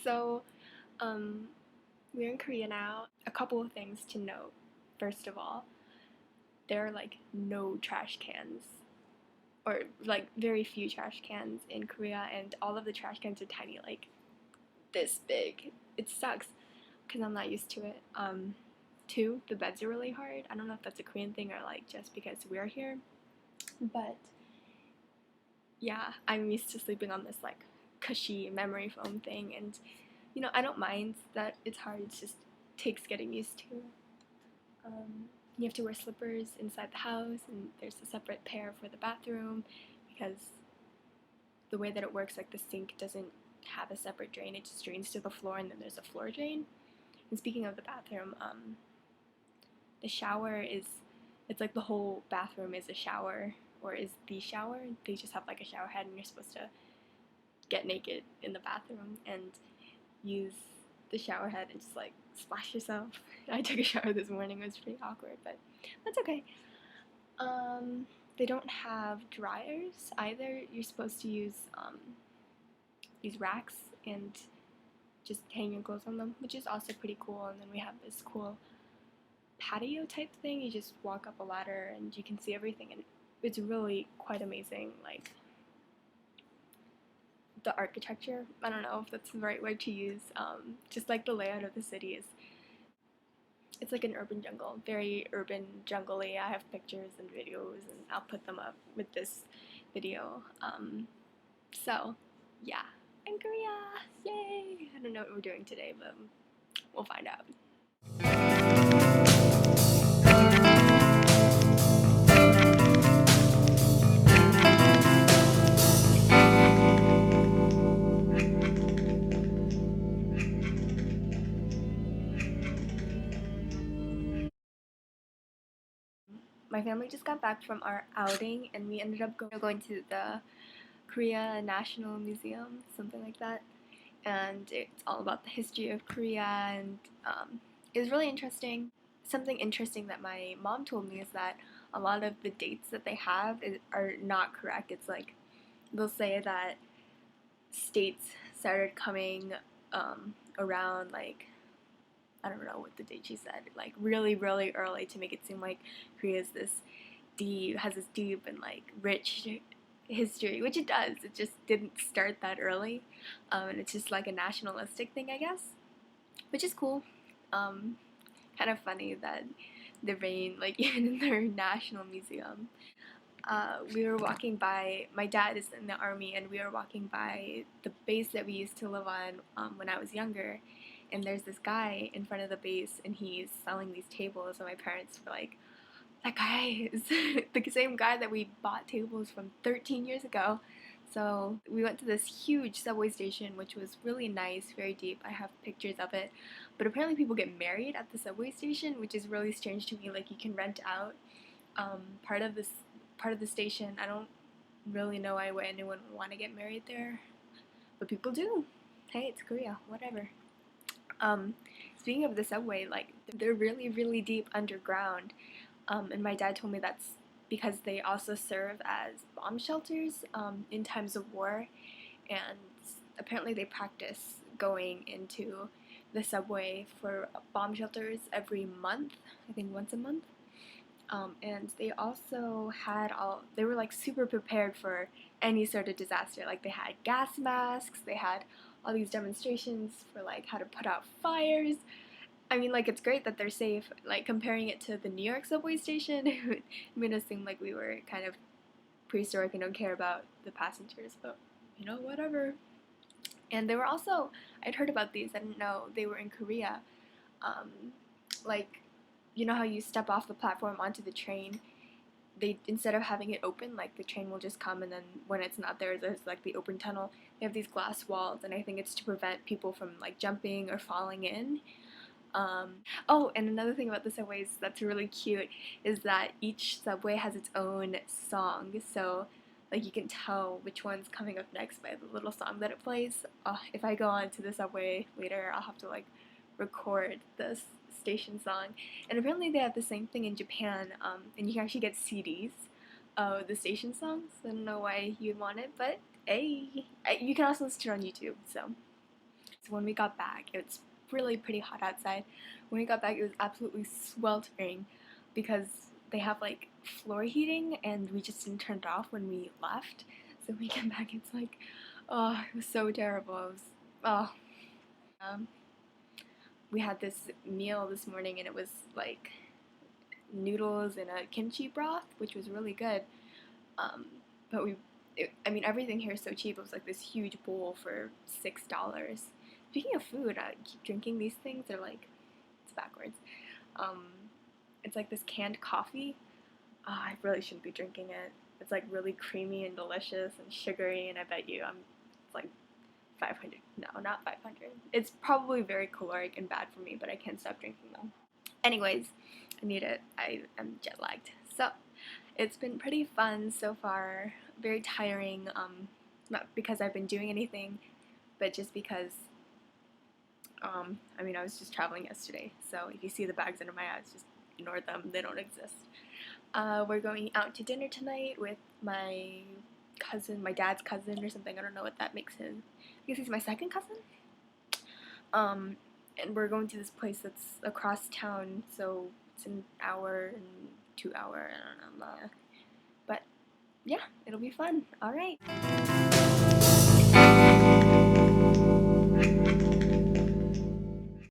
So, um, we're in Korea now. A couple of things to note. First of all, there are like no trash cans, or like very few trash cans in Korea, and all of the trash cans are tiny, like this big. It sucks because I'm not used to it. Two, the beds are really hard. I don't know if that's a Korean thing or like just because we're here, but yeah, I'm used to sleeping on this like cushy memory foam thing, and I don't mind that it's hard. It just takes getting used to. You have to wear slippers inside the house, and there's a separate pair for the bathroom because the way that it works, like the sink doesn't have a separate drain. It just drains to the floor, and then there's a floor drain. And speaking of the bathroom, the shower is, it's like the whole bathroom is a shower, or is the shower. They just have like a shower head, and you're supposed to get naked in the bathroom and use the shower head and just like splash yourself. I took a shower this morning. It was pretty awkward, but that's okay. They don't have dryers either. You're supposed to use these racks and just hang your clothes on them, which is also pretty cool. And then we have this cool patio type thing. You just walk up a ladder and you can see everything, and it's really quite amazing. Like the architecture, I don't know if that's the right word to use. Just like the layout of the city is, it's like an urban jungle, very urban jungle-y. I have pictures and videos, and I'll put them up with this video. So yeah, in Korea, yay! I don't know what we're doing today, but we'll find out. My family just got back from our outing, and we ended up going to the Korea National Museum, something like that. And it's all about the history of Korea, and it was really interesting. Something interesting that my mom told me is that a lot of the dates that they have are not correct. It's like they'll say that states started coming around like, I don't know what the date she said, like really really early, to make it seem like Korea's this has this deep and like rich history, which it does. It just didn't start that early, and it's just like a nationalistic thing, I guess, which is cool. Um, Kind of funny that the rain, like even in their national museum. We were walking by. My dad is in the army, and we were walking by the base that we used to live on when I was younger. And there's this guy in front of the base, and he's selling these tables. And my parents were like, "That guy is the same guy that we bought tables from 13 years ago." So we went to this huge subway station, which was really nice, very deep. I have pictures of it. But apparently, people get married at the subway station, which is really strange to me. Like you can rent out part of the station. I don't really know why anyone would want to get married there, but people do. Hey, it's Korea, whatever. Um, Speaking of the subway, like they're really really deep underground, and my dad told me that's because they also serve as bomb shelters in times of war, and apparently they practice going into the subway for bomb shelters every month. I think once a month. And they also they were like super prepared for any sort of disaster. Like they had gas masks, they had all these demonstrations for like how to put out fires. I mean, like, it's great that they're safe. Like, comparing it to the New York subway station, it made us seem like we were kind of prehistoric and don't care about the passengers, but whatever. And they were also, I'd heard about these, I didn't know they were in Korea. Um, like, you know how you step off the platform onto the train? They, instead of having it open, like the train will just come, and then when it's not there, there's like the open tunnel. They have these glass walls, and I think it's to prevent people from like jumping or falling in. Oh, and another thing about the subways that's really cute is that each subway has its own song. So, like, you can tell which one's coming up next by the little song that it plays. If I go on to the subway later, I'll have to, like, record this station song. And apparently they have the same thing in Japan, and you can actually get CDs of the station songs. I don't know why you'd want it, but hey, you can also listen to it on YouTube, so When we got back, it's really pretty hot outside. When we got back, it was absolutely sweltering because they have like floor heating and we just didn't turn it off when we left. So when we came back, it's like, oh, it was so terrible. It was, oh. Um, we had this meal this morning and it was like noodles and a kimchi broth, which was really good. But I mean, everything here is so cheap. It was like this huge bowl for $6. Speaking of food, I keep drinking these things. They're like, it's backwards. Um, it's like this canned coffee. Oh, I really shouldn't be drinking it. It's like really creamy and delicious and sugary, and I bet you it's like 500. No, not 500. It's probably very caloric and bad for me, but I can't stop drinking them. Anyways, I need it. I am jet lagged. So, it's been pretty fun so far. Very tiring, not because I've been doing anything, but just because, I mean, I was just traveling yesterday, so if you see the bags under my eyes, just ignore them. They don't exist. We're going out to dinner tonight with my cousin, my dad's cousin or something. I don't know what that makes him. I guess he's my second cousin. And we're going to this place that's across town, so it's an hour and 2 hour, I don't know. But yeah, it'll be fun. All right.